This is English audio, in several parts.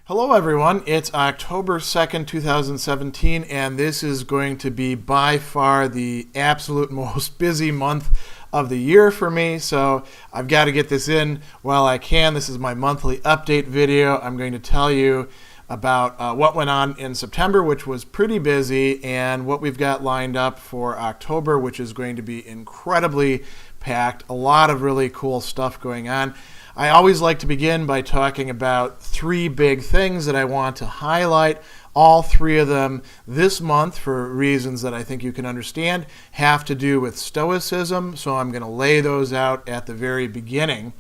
Hello everyone, it's October 2nd, 2017, and this is going to be by far the absolute most busy month of the year for me, so I've got to get this in while I can. This is my monthly update video. I'm going to tell you about what went on in September, which was pretty busy, and what we've got lined up for October, which is going to be incredibly packed. A lot of really cool stuff going on. I always like to begin by talking about three big things that I want to highlight. All three of them this month, for reasons that I think you can understand, have to do with Stoicism, so I'm going to lay those out at the very beginning.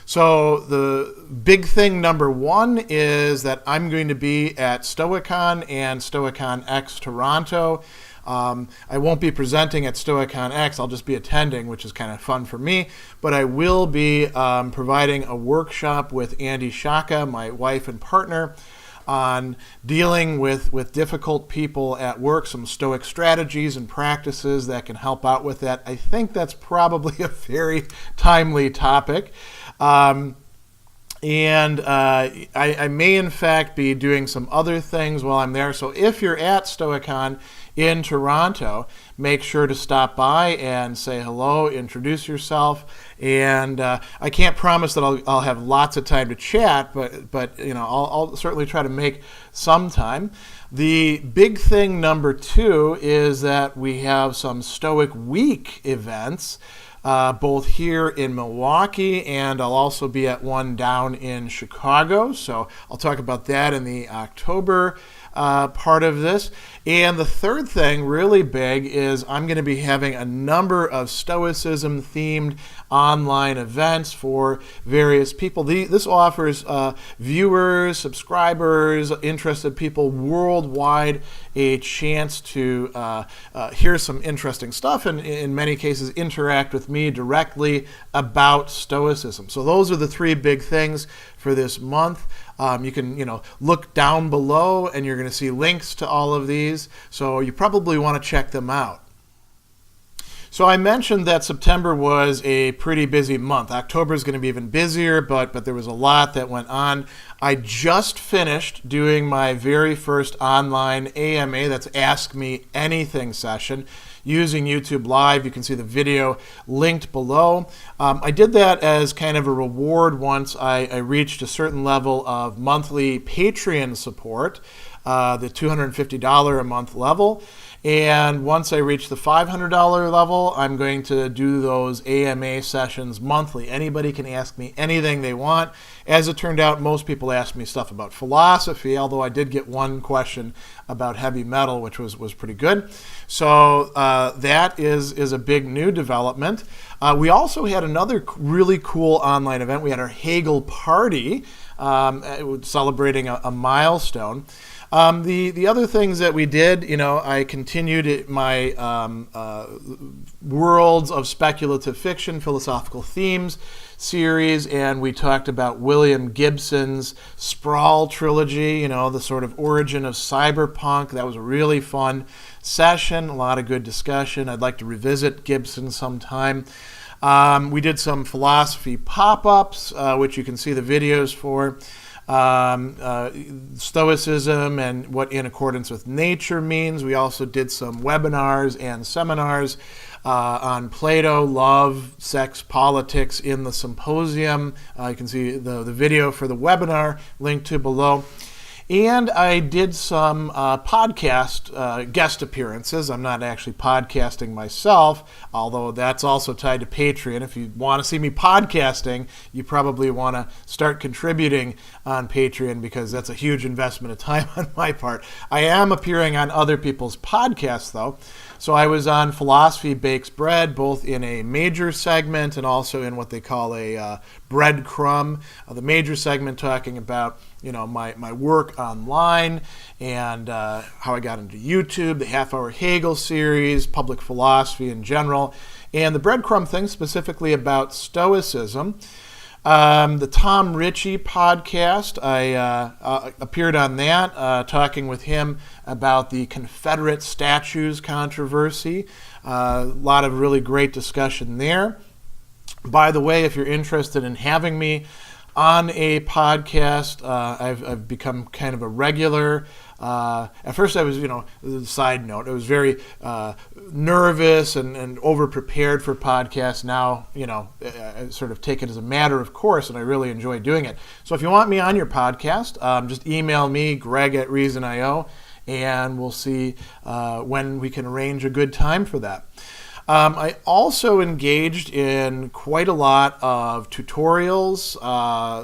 So the big thing number one is that I'm going to be at STOICON and STOICON-X Toronto. I won't be presenting at STOICON-X, I'll just be attending, which is kind of fun for me, but I will be providing a workshop with Andy Shaka, my wife and partner, on dealing with difficult people at work, some Stoic strategies and practices that can help out with that. I think that's probably a very timely topic. I may in fact be doing some other things while I'm there, so if you're at STOICON in Toronto, make sure to stop by and say hello, introduce yourself, and I can't promise that I'll have lots of time to chat, but you know, I'll certainly try to make some time. The big thing number two is that we have some Stoic Week events, both here in Milwaukee, and I'll also be at one down in Chicago, so I'll talk about that in the October part of this. And the third thing, really big, is I'm going to be having a number of Stoicism themed online events for various people. This offers viewers, subscribers, interested people worldwide a chance to hear some interesting stuff and in many cases interact with me directly about Stoicism. So those are the three big things for this month. You can, look down below and you're going to see links to all of these, so you probably want to check them out. So I mentioned that September was a pretty busy month. October is going to be even busier, but there was a lot that went on. I just finished doing my very first online AMA, that's Ask Me Anything session, using YouTube Live. You can see the video linked below. I did that as kind of a reward once I reached a certain level of monthly Patreon support, the $250 a month level. And once I reach the $500 level, I'm going to do those AMA sessions monthly. Anybody can ask me anything they want. As it turned out, most people asked me stuff about philosophy, although I did get one question about heavy metal, which was pretty good. So that is a big new development. We also had another really cool online event. We had our Hegel party, celebrating a milestone. The other things that we did, I continued my Worlds of Speculative Fiction, Philosophical Themes series, and we talked about William Gibson's Sprawl trilogy, the sort of origin of cyberpunk. That was a really fun session, a lot of good discussion. I'd like to revisit Gibson sometime. We did some philosophy pop-ups, which you can see the videos for. Stoicism and what in accordance with nature means. We also did some webinars and seminars on Plato, love, sex, politics in the symposium. You can see the video for the webinar linked to below. And I did some podcast guest appearances. I'm not actually podcasting myself, although that's also tied to Patreon. If you want to see me podcasting, you probably want to start contributing on Patreon, because that's a huge investment of time on my part. I am appearing on other people's podcasts, though. So I was on Philosophy Bakes Bread, both in a major segment and also in what they call a breadcrumb. The major segment talking about my work online and how I got into YouTube, the half-hour Hegel series, public philosophy in general, and the breadcrumb thing specifically about Stoicism. The Tom Richey podcast, I appeared on that, talking with him about the Confederate statues controversy. A lot of really great discussion there. By the way, if you're interested in having me on a podcast. I've become kind of a regular. At first I was, side note, I was very nervous and over-prepared for podcasts. Now, I sort of take it as a matter of course, and I really enjoy doing it. So if you want me on your podcast, just email me, greg@reason.io, and we'll see when we can arrange a good time for that. I also engaged in quite a lot of tutorials,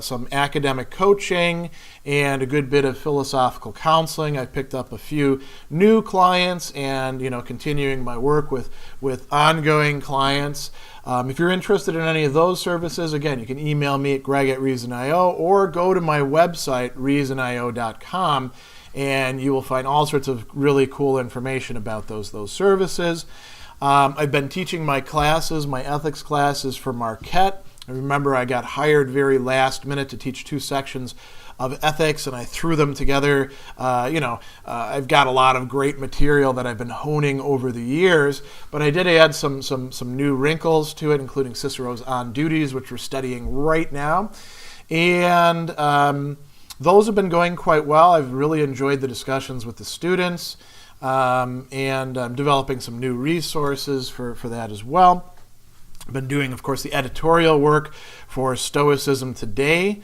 some academic coaching, and a good bit of philosophical counseling. I picked up a few new clients and, continuing my work with ongoing clients. If you're interested in any of those services, again, you can email me at greg@reason.io or go to my website, reasonio.com, and you will find all sorts of really cool information about those services. I've been teaching my classes, my ethics classes for Marquette. I remember I got hired very last minute to teach 2 sections of ethics, and I threw them together. I've got a lot of great material that I've been honing over the years, but I did add some new wrinkles to it, including Cicero's On Duties, which we're studying right now. And those have been going quite well. I've really enjoyed the discussions with the students. And I'm developing some new resources for that as well. I've been doing, of course, the editorial work for Stoicism Today,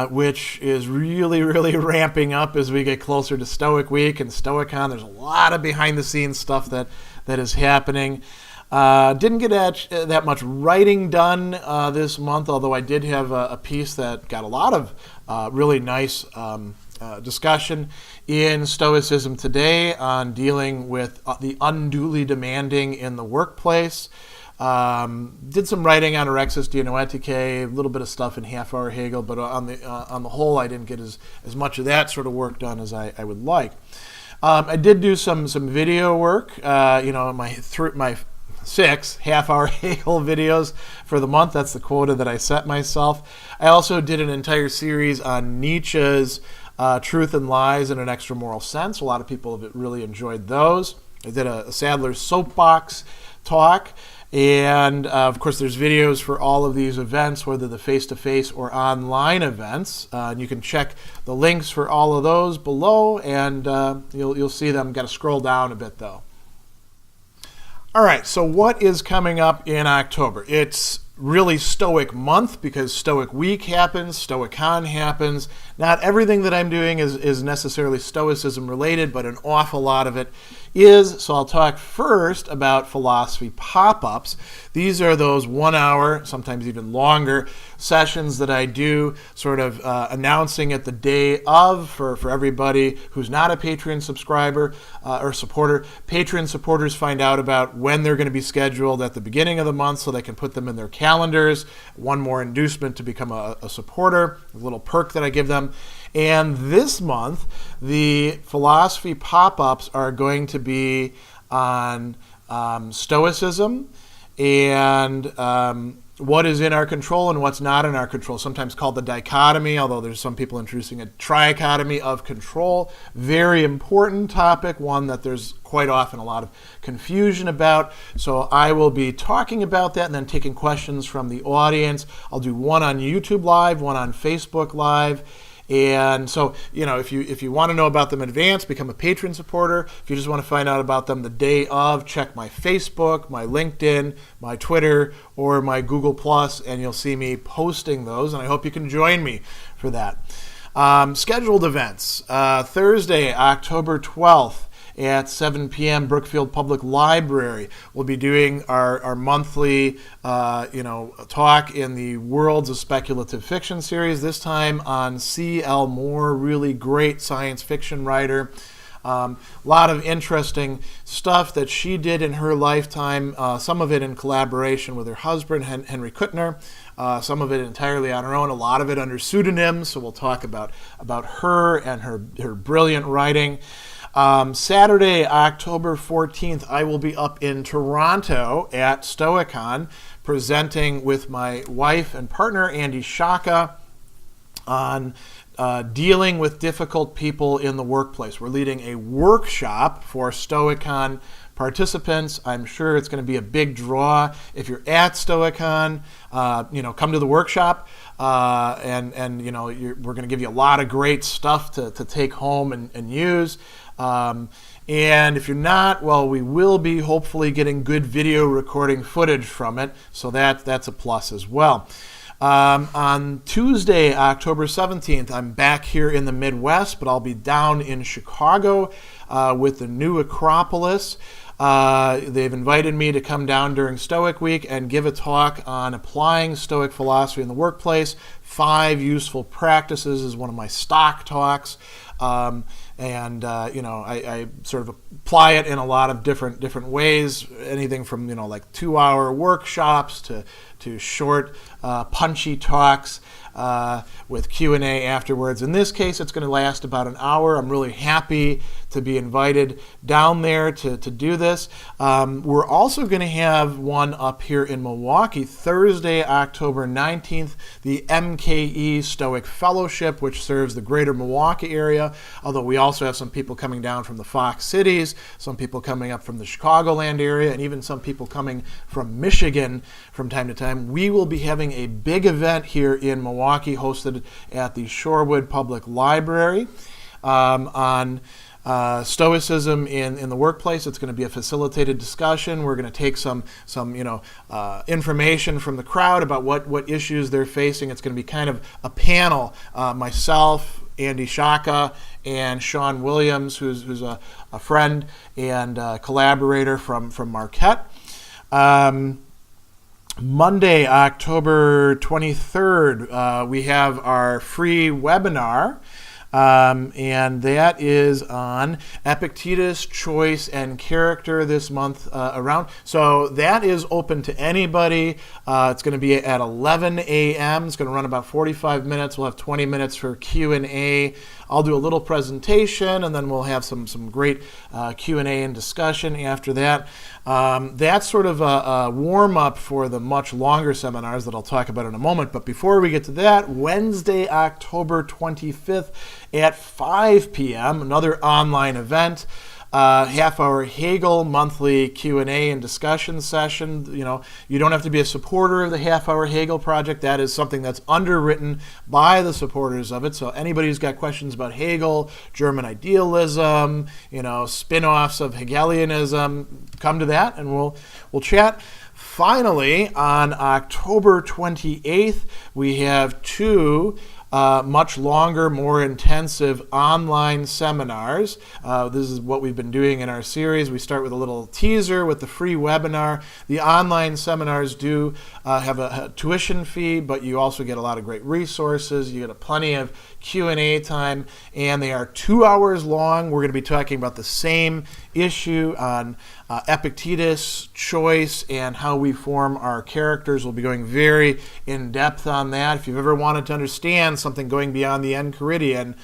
which is really, really ramping up as we get closer to Stoic Week and STOICON. There's a lot of behind-the-scenes stuff that is happening. Didn't get that much writing done this month, although I did have a piece that got a lot of really nice discussion in Stoicism Today on dealing with the unduly demanding in the workplace. Did some writing on Orexis Dianoetike, a little bit of stuff in half-hour Hegel, but on the whole, I didn't get as much of that sort of work done as I would like. I did do some video work, my 6 half-hour Hegel videos for the month. That's the quota that I set myself. I also did an entire series on Nietzsche's Truth and Lies in an Extramoral Sense. A lot of people have really enjoyed those. I did a Sadler soapbox talk. And, of course, there's videos for all of these events, whether the face-to-face or online events. And you can check the links for all of those below, and you'll see them. Got to scroll down a bit, though. All right, so what is coming up in October? It's really Stoic month because Stoic Week happens, STOICON happens. Not everything that I'm doing is necessarily Stoicism related, but an awful lot of it is. So I'll talk first about philosophy pop-ups. These are those 1 hour, sometimes even longer, sessions that I do, sort of announcing it the day of for everybody who's not a Patreon subscriber or supporter. Patreon supporters find out about when they're going to be scheduled at the beginning of the month so they can put them in their calendars. One more inducement to become a supporter, a little perk that I give them. And this month, the philosophy pop-ups are going to be on Stoicism and what is in our control and what's not in our control, sometimes called the dichotomy, although there's some people introducing a trichotomy of control. Very important topic, one that there's quite often a lot of confusion about. So I will be talking about that and then taking questions from the audience. I'll do one on YouTube Live, one on Facebook Live. And so, if you want to know about them in advance, become a Patreon supporter. If you just want to find out about them the day of, check my Facebook, my LinkedIn, my Twitter, or my Google+, and you'll see me posting those. And I hope you can join me for that. Scheduled events. Thursday, October 12th. At 7 p.m. Brookfield Public Library. We'll be doing our monthly talk in the Worlds of Speculative Fiction series, this time on C.L. Moore, really great science fiction writer. A lot of interesting stuff that she did in her lifetime, some of it in collaboration with her husband, Henry Kuttner, some of it entirely on her own, a lot of it under pseudonyms, so we'll talk about her and her brilliant writing. Saturday, October 14th, I will be up in Toronto at STOICON presenting with my wife and partner, Andy Shaka, on dealing with difficult people in the workplace. We're leading a workshop for STOICON participants. I'm sure it's going to be a big draw. If you're at STOICON, come to the workshop, and we're going to give you a lot of great stuff to take home and use. And if you're not, well, we will be hopefully getting good video recording footage from it, so that's a plus as well. On Tuesday, October 17th, I'm back here in the Midwest, but I'll be down in Chicago with the new Acropolis. They've invited me to come down during Stoic Week and give a talk on applying Stoic philosophy in the workplace. 5 useful practices is one of my stock talks. I sort of apply it in a lot of different ways, anything from like 2-hour workshops to short punchy talks with Q&A afterwards. In this case, it's going to last about an hour. I'm really happy to be invited down there to do this. We're also going to have one up here in Milwaukee, Thursday, October 19th, the MKE Stoic Fellowship, which serves the greater Milwaukee area, although we also have some people coming down from the Fox cities, some people coming up from the Chicagoland area, and even some people coming from Michigan from time to time. We will be having a big event here in Milwaukee hosted at the Shorewood Public Library on Stoicism in the workplace. It's going to be a facilitated discussion. We're going to take some information from the crowd about what issues they're facing. It's going to be kind of a panel. Myself, Andy Shaka, and Sean Williams, who's a friend and collaborator from Marquette. Monday, October 23rd, we have our free webinar. And that is on Epictetus, choice, and character this month around. So that is open to anybody. It's going to be at 11 a.m. It's going to run about 45 minutes. We'll have 20 minutes for Q&A. I'll do a little presentation, and then we'll have some great Q&A and discussion after that. That's sort of a warm-up for the much longer seminars that I'll talk about in a moment. But before we get to that, Wednesday, October 25th at 5 p.m., another online event. Half-hour Hegel monthly Q&A and discussion session. You don't have to be a supporter of the Half-Hour Hegel project. That is something that's underwritten by the supporters of it. So anybody who's got questions about Hegel, German idealism, spin-offs of Hegelianism, come to that and we'll chat. Finally, on October 28th, we have 2 much longer, more intensive online seminars. This is what we've been doing in our series. We start with a little teaser with the free webinar. The online seminars do have a tuition fee, but you also get a lot of great resources. You get plenty of Q&A time, and they are 2 hours long. We're going to be talking about the same issue on Epictetus, choice, and how we form our characters. We'll be going very in-depth on that. If you've ever wanted to understand something going beyond the Enchiridion,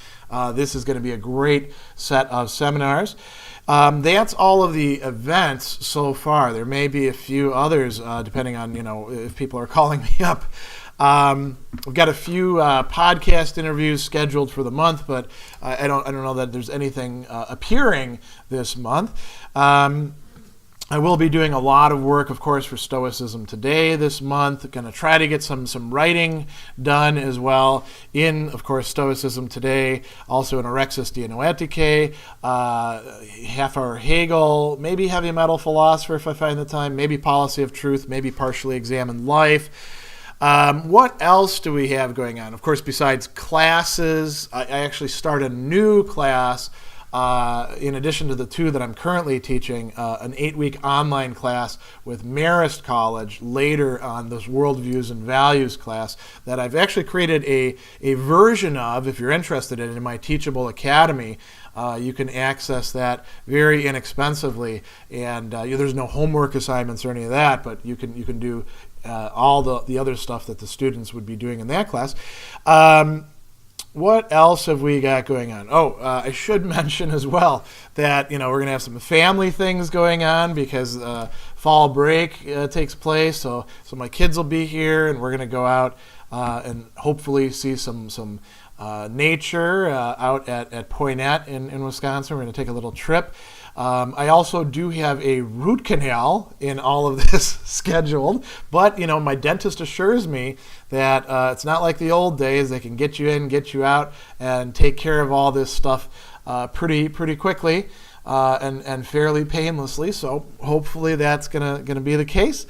this is going to be a great set of seminars. That's all of the events so far. There may be a few others, depending on if people are calling me up. We've got a few podcast interviews scheduled for the month, but I don't know that there's anything appearing this month. I will be doing a lot of work, of course, for Stoicism Today this month. Going to try to get some writing done as well in, of course, Stoicism Today, also in Orexis de Noetique, Half-Hour Hegel, maybe Heavy Metal Philosopher if I find the time, maybe Policy of Truth, maybe Partially Examined Life. What else do we have going on? Of course, besides classes, I actually start a new class in addition to the 2 that I'm currently teaching, an 8-week online class with Marist College later on, this Worldviews and Values class that I've actually created a version of, if you're interested in my Teachable Academy. You can access that very inexpensively, and there's no homework assignments or any of that, but you can do all the other stuff that the students would be doing in that class. What else have we got going on? I should mention as well that we're going to have some family things going on because fall break takes place. So my kids will be here, and we're going to go out and hopefully see some nature out at Poynette in Wisconsin. We're going to take a little trip. I also do have a root canal in all of this scheduled, but my dentist assures me that it's not like the old days. They can get you in, get you out, and take care of all this stuff pretty quickly and fairly painlessly. So hopefully that's gonna be the case.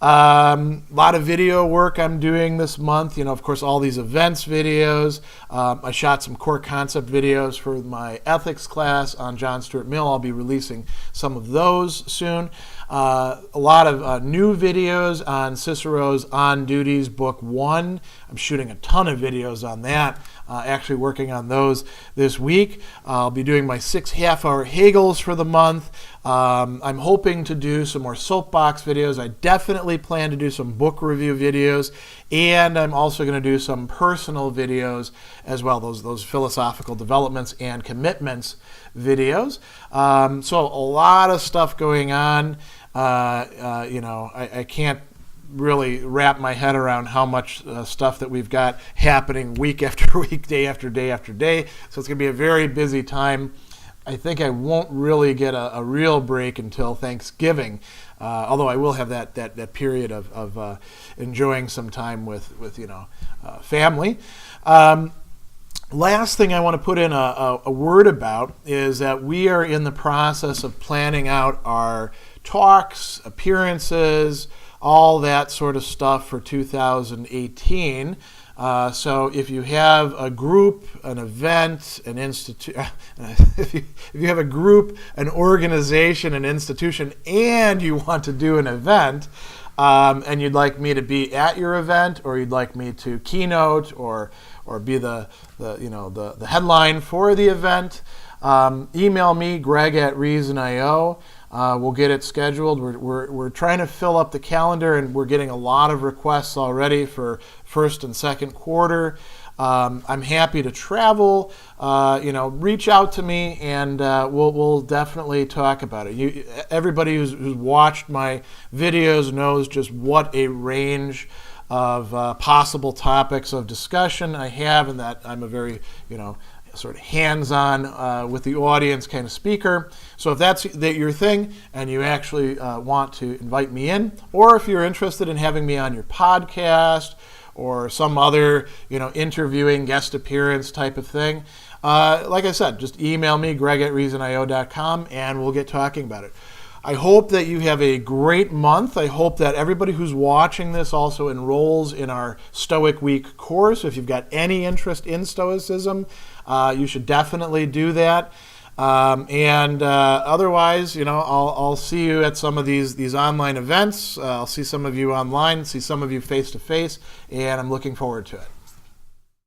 A lot of video work I'm doing this month. Of course, all these events videos. I shot some core concept videos for my ethics class on John Stuart Mill. I'll be releasing some of those soon. A lot of new videos on Cicero's On Duties, Book 1. I'm shooting a ton of videos on that. Actually working on those this week. I'll be doing my 6 half-hour Hegels for the month. I'm hoping to do some more soapbox videos. I definitely plan to do some book review videos, and I'm also going to do some personal videos as well, those philosophical developments and commitments videos. So a lot of stuff going on. I can't really wrap my head around how much stuff that we've got happening week after week, day after day after day. So it's going to be a very busy time. I think I won't really get a real break until Thanksgiving, although I will have that period of enjoying some time with family. Last thing I want to put in a word about is that we are in the process of planning out our talks, appearances, all that sort of stuff for 2018. So if you have a group, an event, an institute, if you have a group, an organization, an institution, and you want to do an event, and you'd like me to be at your event, or you'd like me to keynote, or be the headline for the event, email me, Greg@Reason.io. We'll get it scheduled. We're trying to fill up the calendar, and we're getting a lot of requests already for first and second quarter. I'm happy to travel. Reach out to me, and we'll definitely talk about it. Everybody who's watched my videos knows just what a range of possible topics of discussion I have, and that I'm a very sort of hands-on with the audience kind of speaker. So if that's your thing and you actually want to invite me in, or if you're interested in having me on your podcast or some other interviewing guest appearance type of thing, like I said, just email me, Greg@reasonio.com, and we'll get talking about it. I hope that you have a great month. I hope that everybody who's watching this also enrolls in our Stoic Week course. If you've got any interest in Stoicism, you should definitely do that. Otherwise, I'll see you at some of these online events. I'll see some of you online, see some of you face to face, and I'm looking forward to it.